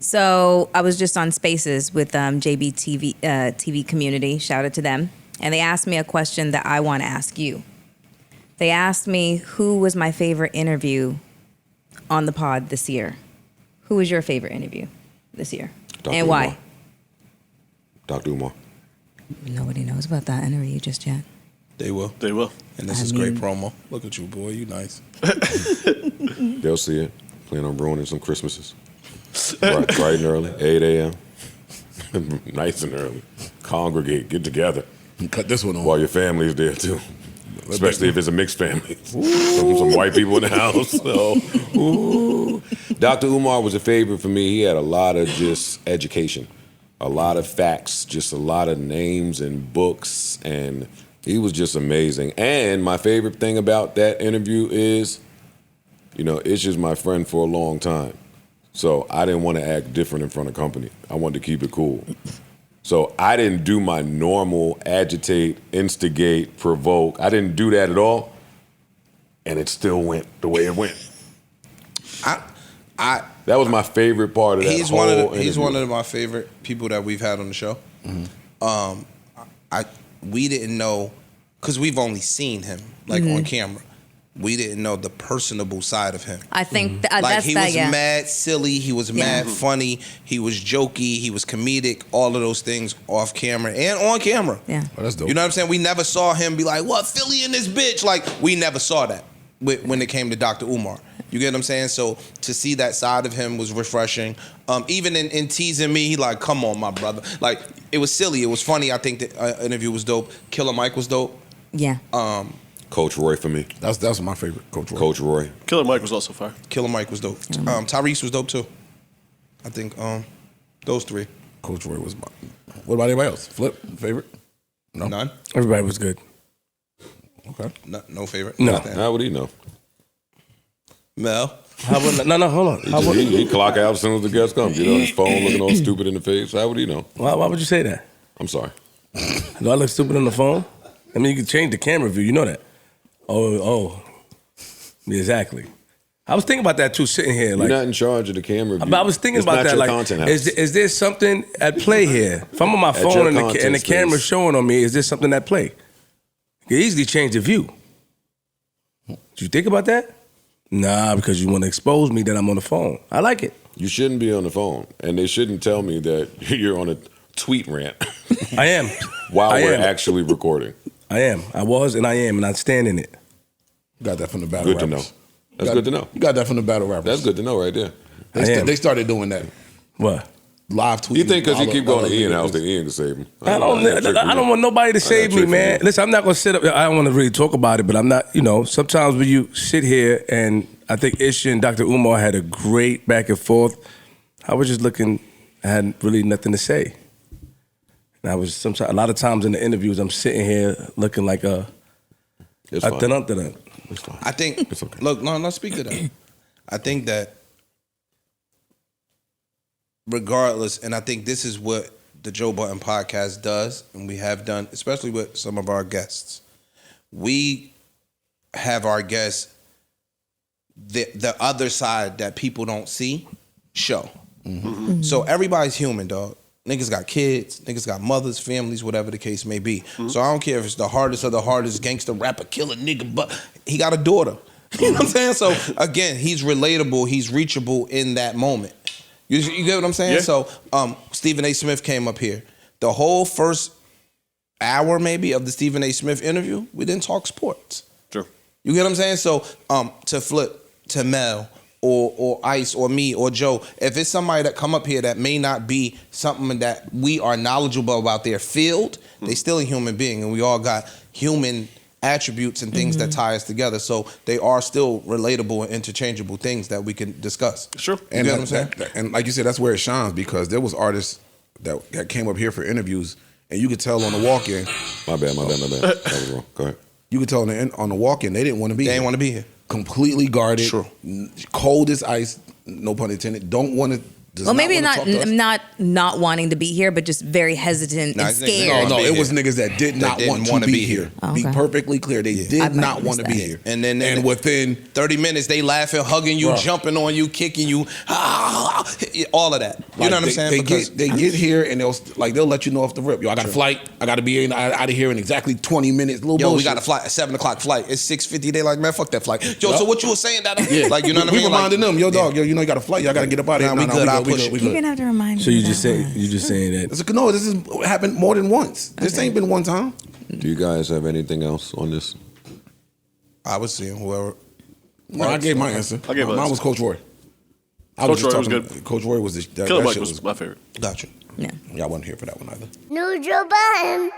So I was just on Spaces with JBP TV community. Shout out to them. And they asked me a question that I want to ask you. They asked me who was my favorite interview on the pod this year. Who was your favorite interview this year? Dr. And why? Umar. Dr. Umar. Nobody knows about that interview just yet. They will. They will. And this is great promo. Look at you, boy. You nice. They'll see it. Plan on ruining some Christmases. Bright and early, 8 a.m. Nice and early. Congregate, get together. Cut this one off. While your family's there, too. Especially if it's a mixed family. Some white people in the house. So, Dr. Umar was a favorite for me. He had a lot of just education, a lot of facts, just a lot of names and books, and he was just amazing. And my favorite thing about that interview is, Ish is my friend for a long time. So I didn't want to act different in front of company. I wanted to keep it cool. So I didn't do my normal agitate, instigate, provoke. I didn't do that at all. And it still went the way it went. That was my favorite part of that He's one of my favorite people that we've had on the show. Mm-hmm. We didn't know, because we've only seen him on camera. We didn't know the personable side of him. I think he was mad silly, he was mad funny, he was jokey, he was comedic, all of those things off camera and on camera. Yeah. Oh, that's dope. You know what I'm saying? We never saw him be like, what, Philly in this bitch? We never saw that when it came to Dr. Umar. You get what I'm saying? So to see that side of him was refreshing. Even in teasing me, he come on, my brother. It was silly, it was funny. I think the interview was dope. Killer Mike was dope. Yeah. Coach Roy for me. That's my favorite, Coach Roy. Coach Roy. Killer Mike was also fire. Killer Mike was dope. Tyrese was dope too. I think those three. Coach Roy was What about anybody else? Flip, favorite? No? None? Everybody was good. Okay. No favorite? No. How would he know? Mel? No, hold on. He clock out as soon as the guests come. Get on his phone looking all stupid in the face. How would he know? Why would you say that? I'm sorry. Do I look stupid on the phone? I mean, you can change the camera view. You know that. Oh. Exactly. I was thinking about that too, sitting here. You're not in charge of the camera view. But I was thinking about that. Is there something at play here? If I'm on my phone and the camera's showing on me, is there something at play? You can easily change the view. Did you think about that? Nah, because you want to expose me that I'm on the phone. I like it. You shouldn't be on the phone, and they shouldn't tell me that you're on a tweet rant. I am. While we're actually recording. I am. I was, and I am, and I stand in it. Got that from the battle rappers. Good to know. That's good to know. You got that from the battle rappers. That's good to know right there. They started doing that. What? Live tweets. You think because he keep going to Ian house, that Ian can save him? I don't want nobody to save me, man. Listen, I'm not going to sit up. I don't want to really talk about it, but I'm not, sometimes when you sit here, and I think Ish and Dr. Umar had a great back and forth. I was just looking, I had really nothing to say. And I was a lot of times in the interviews, I'm sitting here looking like a dun-dun-dun-dun. I think, it's okay. Look, no, speak to that. I think that regardless, and I think this is what the Joe Budden podcast does, and we have done, especially with some of our guests. We have our guests, the other side that people don't see, show. Mm-hmm. So everybody's human, dog. Niggas got kids, niggas got mothers, families, whatever the case may be. Mm-hmm. So I don't care if it's the hardest of the hardest gangster rapper, killer nigga, but he got a daughter. You know what I'm saying? So again, he's relatable, he's reachable in that moment. You get what I'm saying? Yeah. So Stephen A. Smith came up here. The whole first hour maybe of the Stephen A. Smith interview, we didn't talk sports. Sure. You get what I'm saying? So to Flip, to Mel, or Ice, or me, or Joe, if it's somebody that come up here that may not be something that we are knowledgeable about their field, they still a human being, and we all got human attributes and things that tie us together. So they are still relatable and interchangeable things that we can discuss. Sure. And you know what I'm saying? And like you said, that's where it shines, because there was artists that came up here for interviews, and you could tell on the walk-in. My bad. That was wrong. Go ahead. You could tell on the walk-in they didn't want to be. They didn't want to be here. Completely guarded. True. Cold as ice. No pun intended. Don't want to does Well, maybe wanna talk to us. not wanting to be here, but just very hesitant Nah, and it's niggas scared. No, be it was here. niggas that did not didn't want wanna to be be here. here. Oh, Be okay. perfectly clear. They I did might not have want to missed be that. here. And then and within 30 minutes, they laughing, hugging you, Bro. jumping on you, kicking you, all of that. You like, know what I'm saying? They get here and they'll let you know off the rip. Yo, I got a flight. I got to be out of here in exactly 20 minutes. Little Yo, bullshit. we got a flight, a 7 o'clock flight. It's 6:50. They like, man, fuck that flight. Yo, Yup. so what you were saying? That Yeah. like, you know what I mean? We reminding Like, them, yo, dog, yo, you know you got a flight. Y'all got to get up out of here. Nah, we good. I'll push it. We You good. didn't have to remind me. So you of just that say one. you just saying that. It's like, no, this has happened more than once. This ain't been one time. Do you guys have anything else on this? I was seeing whoever. No, I gave my answer. I gave Mine mine. was Coach Roy. Coach Roy was good. Coach Roy was the Killer that Mike shit was my favorite. Gotcha. Yeah. Y'all wasn't here for that one either. Neutral button.